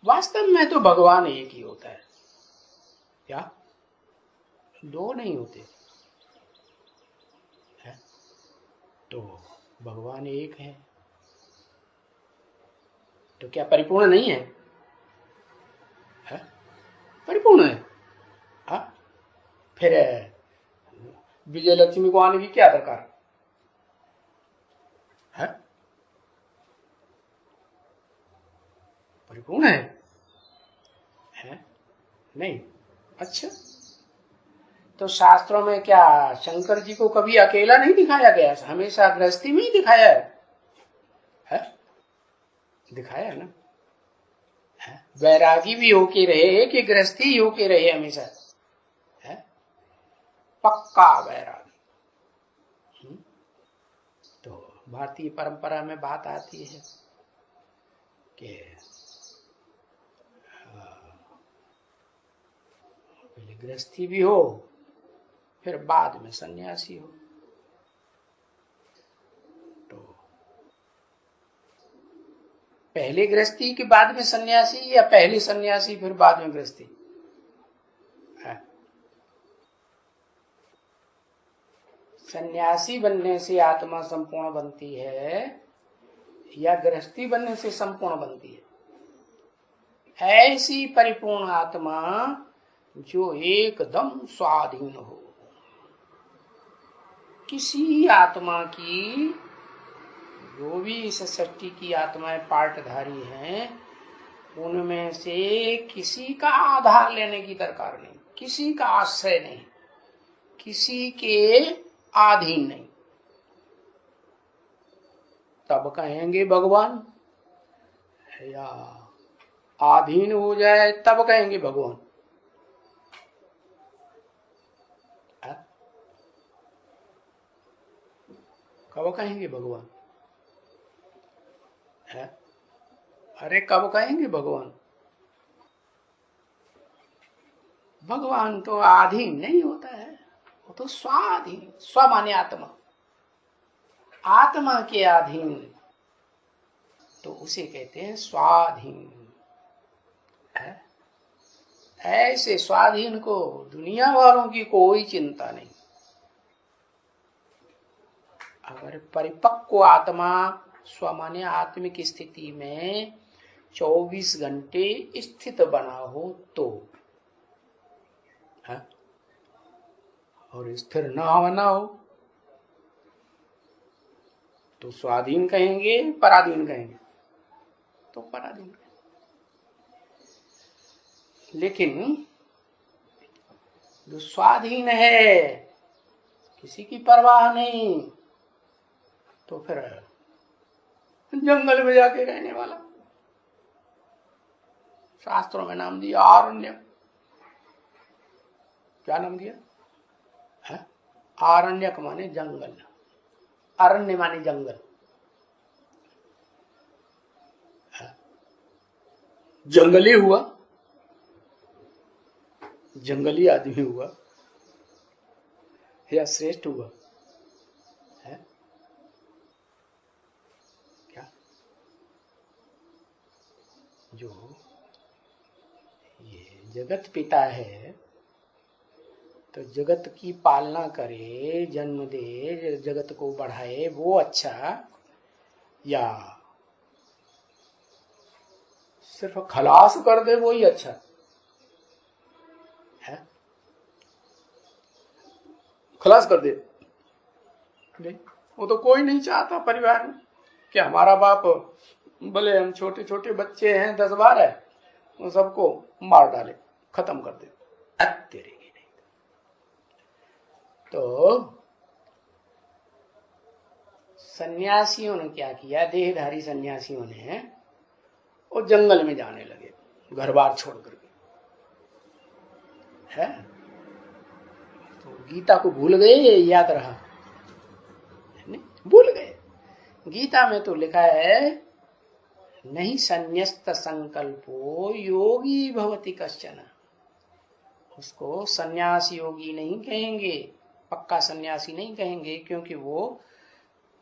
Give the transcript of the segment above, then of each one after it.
वास्तव में तो भगवान एक ही होता है, क्या दो नहीं होते है? तो भगवान एक है, तो क्या परिपूर्ण नहीं है? है? परिपूर्ण है। हा? फिर विजय लक्ष्मी को आने की क्या दरकार है? परिपूर्ण है? नहीं। अच्छा, तो शास्त्रों में क्या शंकर जी को कभी अकेला नहीं दिखाया गया? हमेशा गृहस्थी में ही दिखाया है? दिखाया है ना? है? वैरागी भी होके रहे कि गृहस्थी ही होके रहे हमेशा? है? पक्का वैरागी। तो भारतीय परंपरा में बात आती है कि पहले गृहस्थी भी हो, फिर बाद में सन्यासी हो। तो पहले गृहस्थी के बाद में सन्यासी, या पहले सन्यासी फिर बाद में गृहस्थी? सन्यासी बनने से आत्मा संपूर्ण बनती है या गृहस्थी बनने से संपूर्ण बनती है? ऐसी परिपूर्ण आत्मा जो एकदम स्वाधीन हो। किसी आत्मा की, जो भी इस सृष्टि की आत्माएं पार्टधारी हैं, उनमें से किसी का आधार लेने की दरकार नहीं, किसी का आश्रय नहीं, किसी के अधीन नहीं। तब कहेंगे भगवान, या अधीन हो जाए तब कहेंगे भगवान। कब कहेंगे भगवान? है? अरे कब कहेंगे भगवान? भगवान तो अधीन नहीं होता है, वो तो स्वाधीन। स्व माने आत्मा, आत्मा के अधीन, तो उसे कहते हैं स्वाधीन। है? ऐसे स्वाधीन को दुनिया वालों की कोई चिंता नहीं। अगर परिपक्व आत्मा स्वमान्य आत्मिक स्थिति में 24 घंटे स्थित बना हो तो, है? और स्थिर ना बना हो तो स्वाधीन कहेंगे, पराधीन कहेंगे? तो पराधीन कहेंगे। लेकिन जो स्वाधीन है, किसी की परवाह नहीं, तो फिर जंगल में जाके रहने वाला, शास्त्रों में नाम दिया आरण्य। क्या नाम दिया है? आरण्यक माने जंगल, अरण्य माने जंगल। जंगली हुआ, जंगली आदमी हुआ या श्रेष्ठ हुआ? है क्या? जो ये जगत पिता है, तो जगत की पालना करे, जन्म दे, जगत को बढ़ाए, वो अच्छा, या सिर्फ खलास कर दे वही अच्छा है? खलास कर दे नहीं, वो तो कोई नहीं चाहता परिवार में कि हमारा बाप, भले हम छोटे छोटे बच्चे हैं 10-12, उन सबको मार डाले, खत्म कर दे। तेरे की नहीं। तो सन्यासियों ने क्या किया? देहधारी सन्यासियों ने वो जंगल में जाने लगे, घर बार छोड़ करके। है? तो गीता को भूल गए, याद रहा? नहीं, भूल गए। गीता में तो लिखा है, नहीं संन्यस्त संकल्पो योगी भवति कश्चन। उसको सन्यासी योगी नहीं कहेंगे, पक्का सन्यासी नहीं कहेंगे, क्योंकि वो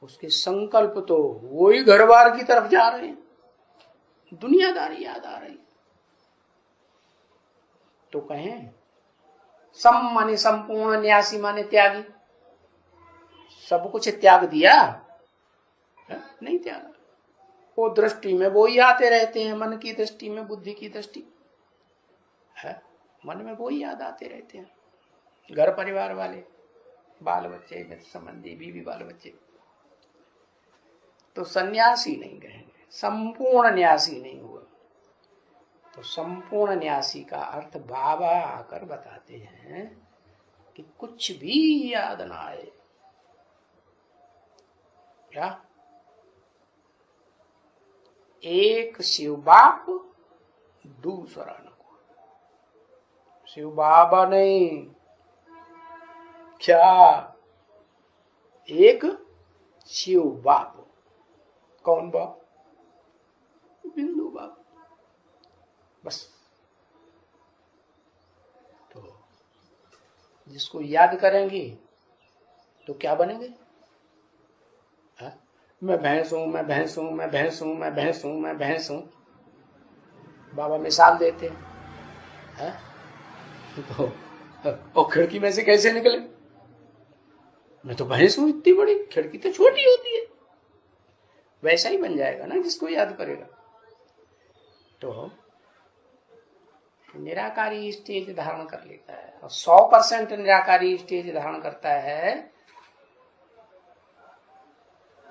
उसके संकल्प तो वही घर बार की तरफ जा रहे हैं, दुनियादारी याद आ रही। तो कहें सम माने संपूर्ण, न्यासी माने त्यागी। सब कुछ त्याग दिया है? नहीं त्यागा। वो दृष्टि में वो ही आते रहते हैं, मन की दृष्टि में, बुद्धि की दृष्टि है, मन में वो ही याद आते रहते हैं। घर परिवार वाले, बाल बच्चे, मित्र संबंधी, बीवी बाल बच्चे। तो सन्यासी नहीं कहेंगे, संपूर्ण न्यासी नहीं हुआ। तो संपूर्ण न्यासी का अर्थ बाबा आकर बताते हैं कि कुछ भी याद ना आए। क्या? एक शिव बाप, दूसरा न को। शिव बाबा नहीं, क्या? एक शिव बाप। कौन बाप? बिंदु बाप। बस। तो जिसको याद करेंगे तो क्या बनेंगे? मैं भैंस हूं, मैं भैंस हूं, मैं भैंस हूं, मैं भैंस हूं, मैं भैंस हूं। बाबा मिसाल देते हैं। तो और खिड़की में से कैसे निकले? मैं तो भैंस हूं इतनी बड़ी, खिड़की तो छोटी होती है। वैसा ही बन जाएगा ना जिसको याद करेगा। तो निराकारी स्टेज धारण कर लेता है, और 100% निराकारी स्टेज धारण करता है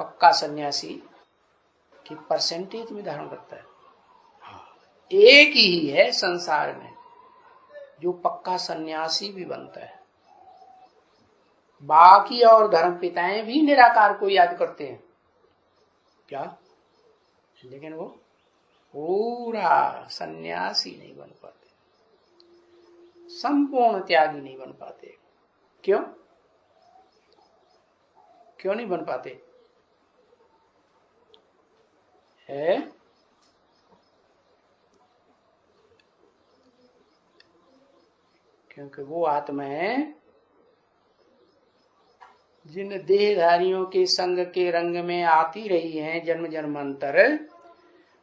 पक्का सन्यासी की परसेंटेज में धारण करता है। एक ही है संसार में जो पक्का सन्यासी भी बनता है। बाकी और धर्म पिताएं भी निराकार को याद करते हैं, क्या? लेकिन वो पूरा सन्यासी नहीं बन पाते, संपूर्ण त्यागी नहीं बन पाते। क्यों? क्यों नहीं बन पाते? है क्योंकि वो आत्माएं जिन देहधारियों के संग के रंग में आती रही हैं जन्म जन्मांतर,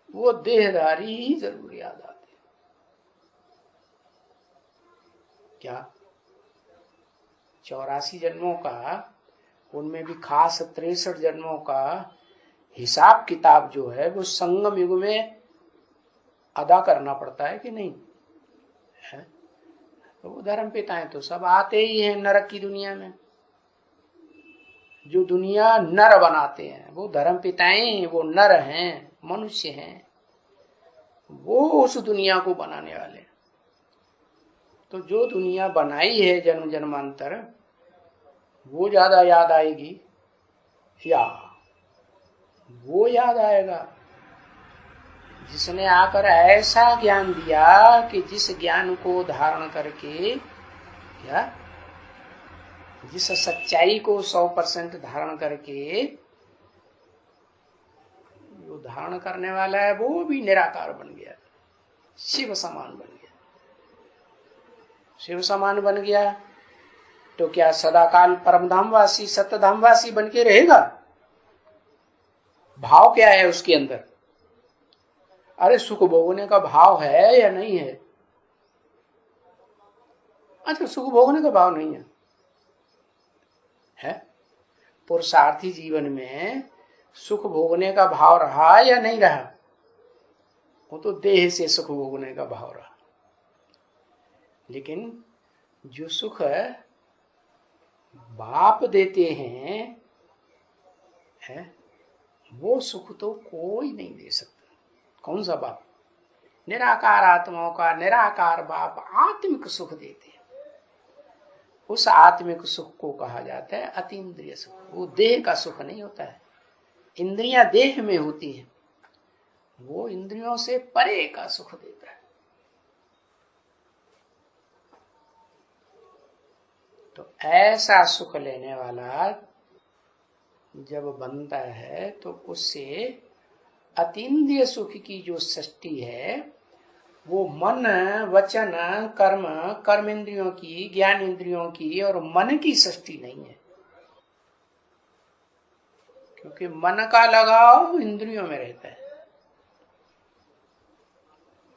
वो देहधारी ही जरूर याद आते। क्या? 84 जन्मों का, उनमें भी खास 63 जन्मों का हिसाब किताब जो है वो संगम युग में अदा करना पड़ता है कि नहीं है? तो वो धर्म पिताएं तो सब आते ही हैं नरक की दुनिया में। जो दुनिया नर बनाते हैं वो धर्म पिताएं, वो नर हैं, मनुष्य हैं, वो उस दुनिया को बनाने वाले। तो जो दुनिया बनाई है जन्म जन्मांतर, वो ज्यादा याद आएगी या वो याद आएगा जिसने आकर ऐसा ज्ञान दिया कि जिस ज्ञान को धारण करके, क्या, जिस सच्चाई को 100% धारण करके जो धारण करने वाला है वो भी निराकार बन गया, शिव समान बन गया। शिव समान बन गया तो क्या सदाकाल परमधामवासी सत्यधामवासी बन के रहेगा? भाव क्या है उसके अंदर? अरे सुख भोगने का भाव है या नहीं है? अच्छा, सुख भोगने का भाव नहीं है? पुरुषार्थी जीवन में सुख भोगने का भाव रहा या नहीं रहा? वो तो देह से सुख भोगने का भाव रहा। लेकिन जो सुख बाप देते हैं है, वो सुख तो कोई नहीं दे सकता। कौन सा बाप? निराकार आत्माओं का निराकार बाप आत्मिक सुख देते हैं। उस आत्मिक सुख को कहा जाता है अतीन्द्रिय सुख। वो देह का सुख नहीं होता है, इंद्रियां देह में होती हैं, वो इंद्रियों से परे का सुख देता है। तो ऐसा सुख लेने वाला जब बनता है तो उससे अतीन्द्रिय सुख की जो सृष्टि है वो मन वचन कर्म, कर्म इंद्रियों की, ज्ञान इंद्रियों की और मन की सृष्टि नहीं है। क्योंकि मन का लगाव इंद्रियों में रहता है,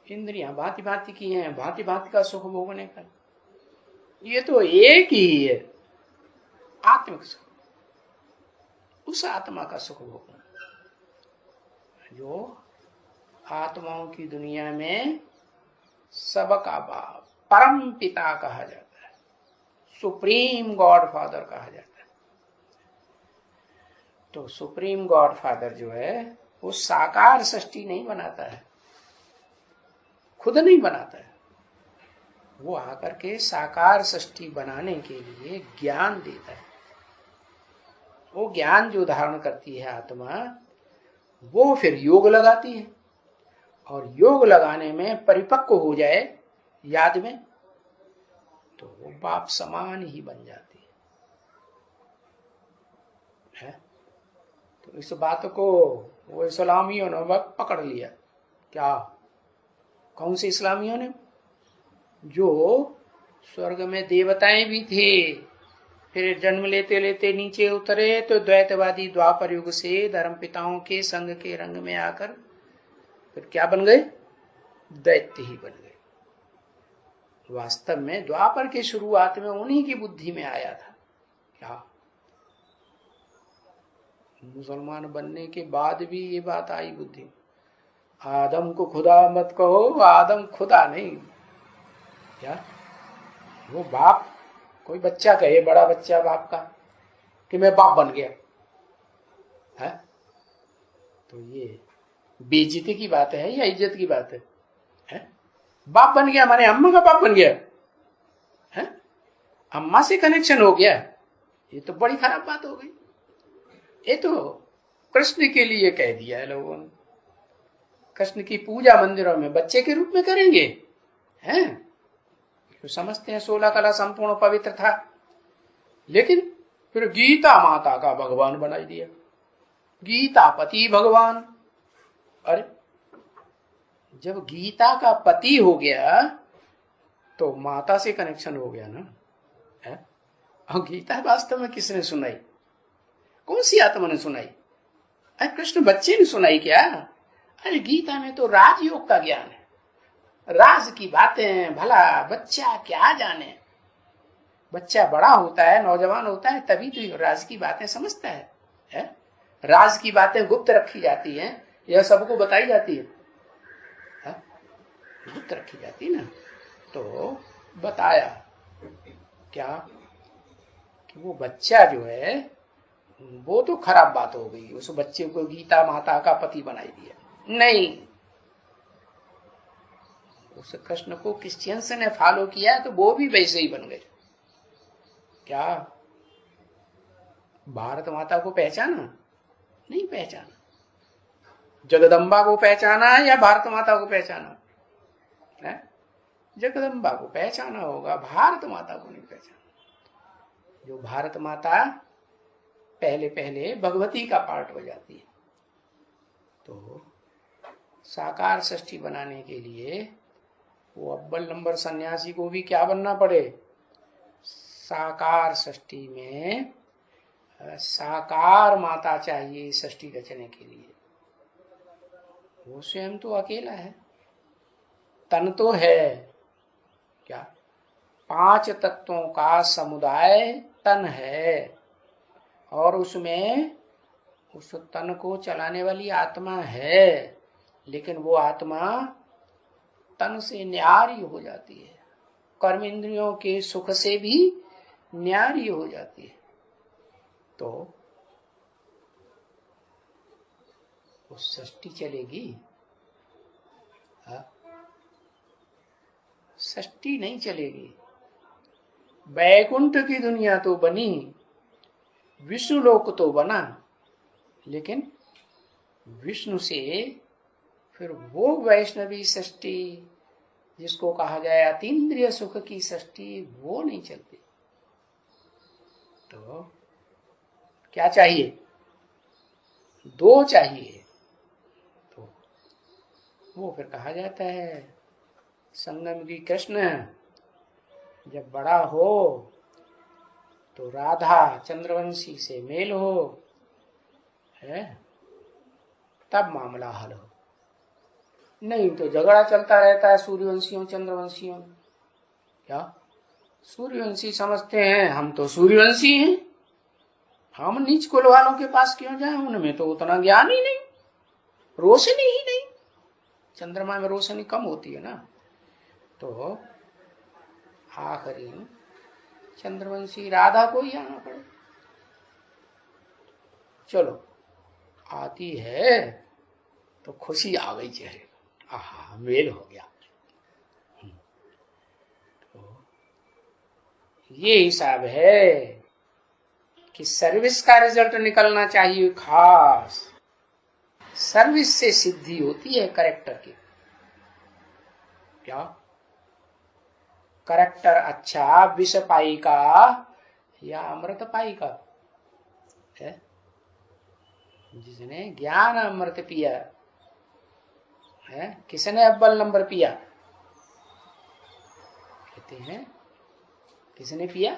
इंद्रियां भांति भांति की हैं, भांति भांति का सुख भोगने का। ये तो एक ही है, आत्मिक सुख, उस आत्मा का सुख भोगना जो आत्माओं की दुनिया में सबका बाप, परम पिता कहा जाता है, सुप्रीम गॉड फादर कहा जाता है। तो सुप्रीम गॉड फादर जो है वो साकार सृष्टि नहीं बनाता है, खुद नहीं बनाता है, वो आकर के साकार सृष्टि बनाने के लिए ज्ञान देता है। वो ज्ञान जो धारण करती है आत्मा, वो फिर योग लगाती है, और योग लगाने में परिपक्व हो जाए याद में, तो वो बाप समान ही बन जाती है। तो इस बात को वो इस्लामियों ने वक्त पकड़ लिया। क्या? कौन से इस्लामियों ने? जो स्वर्ग में देवताएं भी थे, फिर जन्म लेते लेते नीचे उतरे तो द्वैतवादी द्वापर युग से धर्म पिताओं के संग के रंग में आकर फिर क्या बन गए? दैत्य ही बन गए। वास्तव में द्वापर के शुरुआत में उन्हीं की बुद्धि में आया था। क्या? मुसलमान बनने के बाद भी ये बात आई बुद्धि में, आदम को खुदा मत कहो, आदम खुदा नहीं। क्या? वो बाप, कोई बच्चा कहे, बड़ा बच्चा बाप का, कि मैं बाप बन गया है, तो ये बेइज्जती की बात है या इज्जत की बात है? बाप बन गया माने अम्मा का बाप बन गया है, अम्मा से कनेक्शन हो गया, ये तो बड़ी खराब बात हो गई। ये तो कृष्ण के लिए कह दिया है लोगों ने, कृष्ण की पूजा मंदिरों में बच्चे के रूप में करेंगे हैं, तो समझते हैं 16 कला संपूर्ण पवित्र था, लेकिन फिर गीता माता का भगवान बना दिया, गीता पति भगवान। अरे जब गीता का पति हो गया तो माता से कनेक्शन हो गया ना है? और गीता वास्तव में किसने सुनाई? कौन सी आत्मा ने सुनाई? अरे कृष्ण बच्चे ने सुनाई क्या? अरे गीता में तो राजयोग का ज्ञान है, राज की बातें भला बच्चा क्या जाने। बच्चा बड़ा होता है, नौजवान होता है, तभी तो राज की बातें समझता है? राज की बातें गुप्त रखी जाती हैं, यह सबको बताई जाती है? गुप्त रखी जाती ना। तो बताया क्या कि वो बच्चा जो है वो तो खराब बात हो गई, उस बच्चे को गीता माता का पति बनाई दिया। नहीं, उस कृष्ण को क्रिश्चियंस ने फॉलो किया तो वो भी वैसे ही बन गए। क्या भारत माता को पहचाना? नहीं पहचाना। जगदम्बा को पहचाना या भारत माता को पहचाना है? जगदम्बा को पहचाना होगा, भारत माता को नहीं पहचाना। जो भारत माता पहले पहले भगवती का पार्ट हो जाती है, तो साकार सृष्टि बनाने के लिए वो अव्वल नंबर सन्यासी को भी क्या बनना पड़े? साकार सृष्टि में साकार माता चाहिए सृष्टि रचने के लिए। वो स्वयं तो अकेला है, तन तो है क्या? 5 तत्वों का समुदाय तन है, और उसमें उस तन को चलाने वाली आत्मा है, लेकिन वो आत्मा तन से न्यारी हो जाती है, कर्म इंद्रियों के सुख से भी न्यारी हो जाती है। तो वो सृष्टि चलेगी? सृष्टि नहीं चलेगी। वैकुंठ की दुनिया तो बनी, विष्णु लोक तो बना, लेकिन विष्णु से फिर वो वैष्णवी सृष्टि जिसको कहा जाए अतीन्द्रिय सुख की सृष्टि, वो नहीं चलती। तो क्या चाहिए? 2 चाहिए। तो वो फिर कहा जाता है संगम की कृष्ण जब बड़ा हो तो राधा चंद्रवंशी से मेल हो है, तब मामला हल हो। नहीं तो झगड़ा चलता रहता है सूर्यवंशियों चंद्रवंशियों में। क्या सूर्यवंशी समझते हैं, हम तो सूर्यवंशी हैं, हम नीच कुल वालों के पास क्यों जाएं, उनमें तो उतना ज्ञान ही नहीं, रोशनी ही नहीं। चंद्रमा में रोशनी कम होती है ना, तो आखिरी चंद्रवंशी राधा को ही आना पड़े। चलो आती है तो खुशी आ गई चेहरे, आहा मेल हो गया। तो ये हिसाब है कि सर्विस का रिजल्ट निकलना चाहिए खास। सर्विस से सिद्धि होती है करेक्टर की। क्या करेक्टर अच्छा विष पाई का या अमृत पाई का है? जिसने ज्ञान अमृत पिया है, किसने अव्वल नंबर पिया? कहते हैं किसने पिया?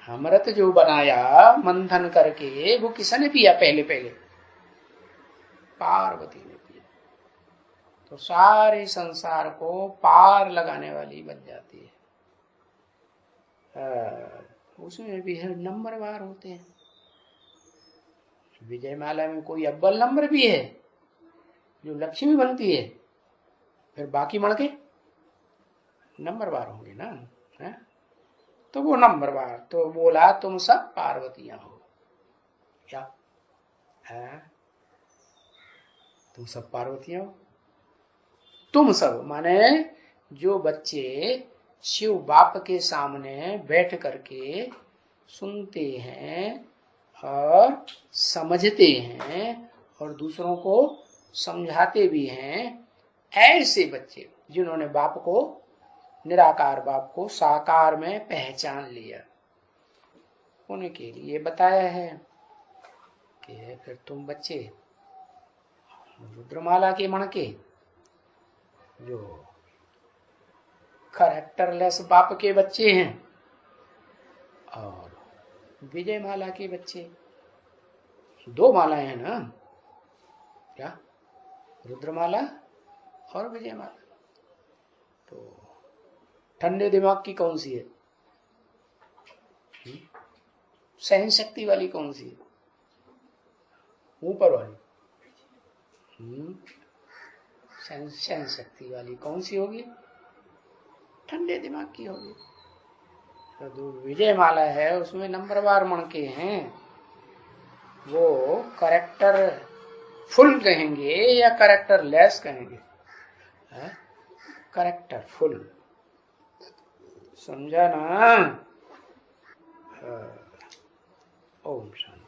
अमृत जो बनाया मंथन करके, वो किसने पिया? पहले पहले पार्वती ने पिया। तो सारे संसार को पार लगाने वाली बन जाती है। उसमें भी है नंबरवार होते हैं। विजय माला में कोई अव्वल नंबर भी है जो लक्ष्मी बनती है, फिर बाकी मणके नंबरवार होंगे ना, है? तो वो नंबरवार तो बोला तुम सब पार्वतियां हो। क्या है? तुम सब पार्वतियां हो। तुम सब माने जो बच्चे शिव बाप के सामने बैठ करके सुनते हैं और समझते हैं और दूसरों को समझाते भी हैं, ऐसे बच्चे जिन्होंने बाप को, निराकार बाप को साकार में पहचान लिया, उनके लिए बताया है कि फिर तुम बच्चे रुद्रमाला के मणके जो कैरेक्टरलेस बाप के बच्चे हैं और विजय माला के बच्चे, दो मालाएं हैं ना, क्या रुद्रमाला और विजय माला। तो ठंडे दिमाग की कौन सी है? सहन शक्ति वाली कौन सी है? ऊपर वाली। सहन शक्ति वाली कौन सी होगी? ठंडे दिमाग की होगी। तो जो विजय माला है उसमें नंबरवार मणके हैं, वो करेक्टर फुल कहेंगे या करेक्टर लेस कहेंगे? करेक्टर फुल, समझा ना? ओम शांति।